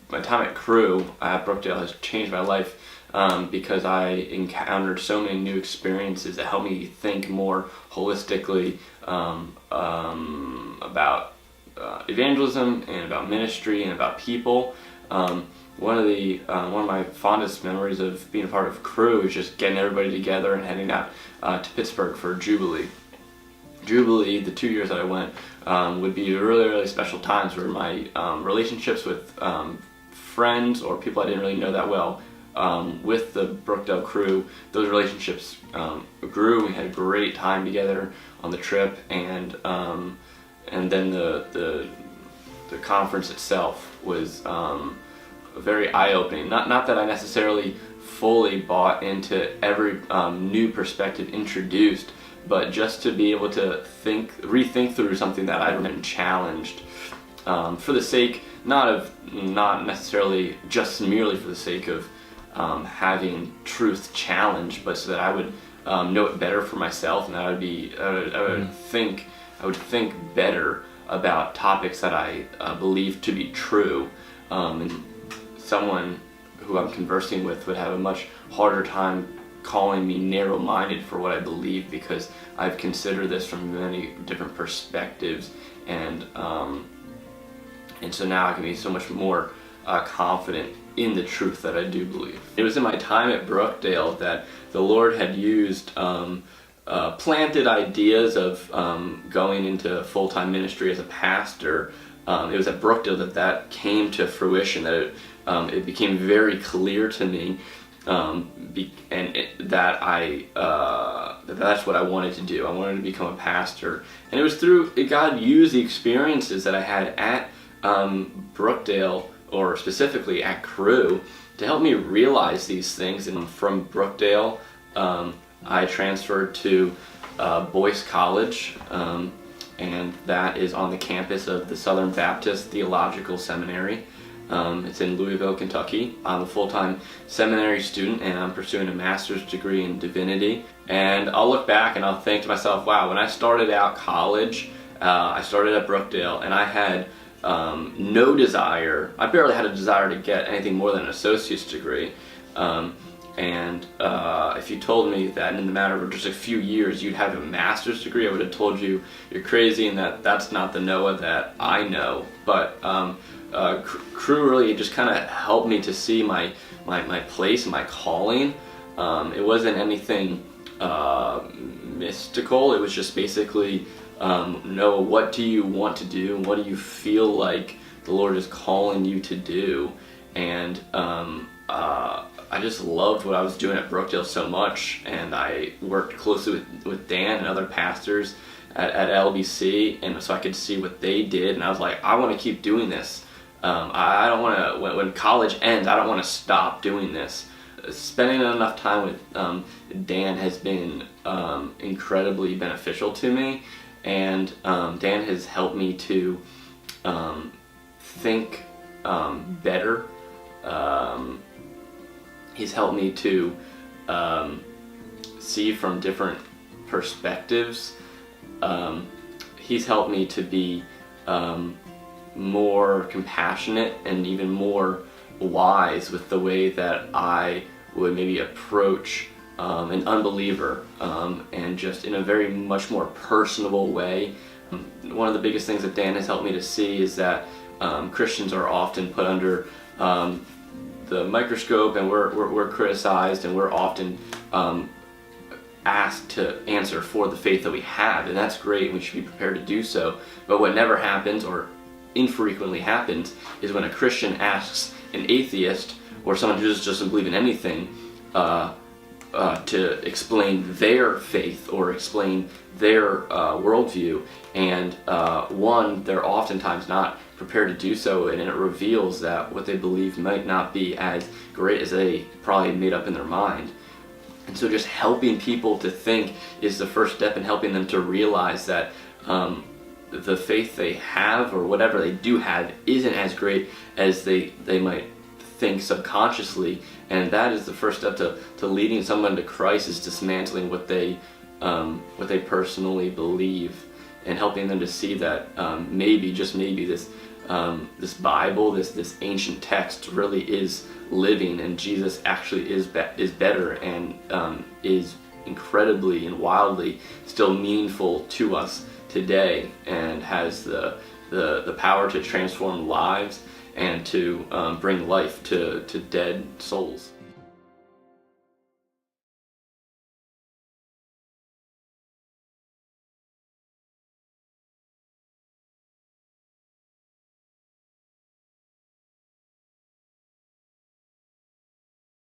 my time at Crew at Brookdale has changed my life because I encountered so many new experiences that helped me think more holistically about evangelism and about ministry and about people. One of my fondest memories of being a part of Crew is just getting everybody together and heading out to Pittsburgh for Jubilee. Jubilee, the 2 years that I went, would be really, really special times where my relationships with friends or people I didn't really know that well with the Brookdale Crew, those relationships grew. We had a great time together on the trip, and then the conference itself was very eye-opening. Not that I necessarily fully bought into every new perspective introduced, but just to be able to rethink through something that I've been challenged for the sake, not necessarily just merely for the sake of having truth challenged, but so that I would know it better for myself, and that I would think better about topics that I believe to be true. And someone who I'm conversing with would have a much harder time calling me narrow-minded for what I believe, because I've considered this from many different perspectives, and so now I can be so much more confident in the truth that I do believe. It was in my time at Brookdale that the Lord had used planted ideas of going into full-time ministry as a pastor. It was at Brookdale that came to fruition, that it became very clear to me that's what I wanted to do. I wanted to become a pastor, and it was through God used the experiences that I had at Brookdale, or specifically at Crew, to help me realize these things. And from Brookdale, I transferred to Boyce College, and that is on the campus of the Southern Baptist Theological Seminary. It's in Louisville, Kentucky. I'm a full-time seminary student, and I'm pursuing a master's degree in divinity. And I'll look back and I'll think to myself, wow, when I started out college, I started at Brookdale, and I had no desire, I barely had a desire to get anything more than an associate's degree. If you told me that in the matter of just a few years you'd have a master's degree, I would have told you you're crazy, and that's not the Noah that I know. But Crew really just kind of helped me to see my place and my calling. It wasn't anything mystical. It was just basically, Noah, what do you want to do? What do you feel like the Lord is calling you to do? And I just loved what I was doing at Brookdale so much, and I worked closely with Dan and other pastors at LBC, and so I could see what they did, and I was like, I want to keep doing this. I don't want to, when college ends, I don't want to stop doing this. Spending enough time with Dan has been incredibly beneficial to me, and Dan has helped me to think better. He's helped me to see from different perspectives. He's helped me to be more compassionate and even more wise with the way that I would maybe approach an unbeliever, and just in a very much more personable way. One of the biggest things that Dan has helped me to see is that Christians are often put under the microscope, and we're criticized, and we're often asked to answer for the faith that we have, and that's great, and we should be prepared to do so. But what never happens, or infrequently happens, is when a Christian asks an atheist or someone who just doesn't believe in anything to explain their faith or explain their worldview, and they're oftentimes not prepared to do so, and it reveals that what they believe might not be as great as they probably made up in their mind. And so just helping people to think is the first step in helping them to realize that the faith they have, or whatever they do have, isn't as great as they might think subconsciously. And that is the first step to leading someone to Christ, is dismantling what they personally believe. and helping them to see that maybe, just maybe, this Bible, this ancient text really is living, and Jesus actually is better and is incredibly and wildly still meaningful to us today, and has the power to transform lives and to bring life to dead souls.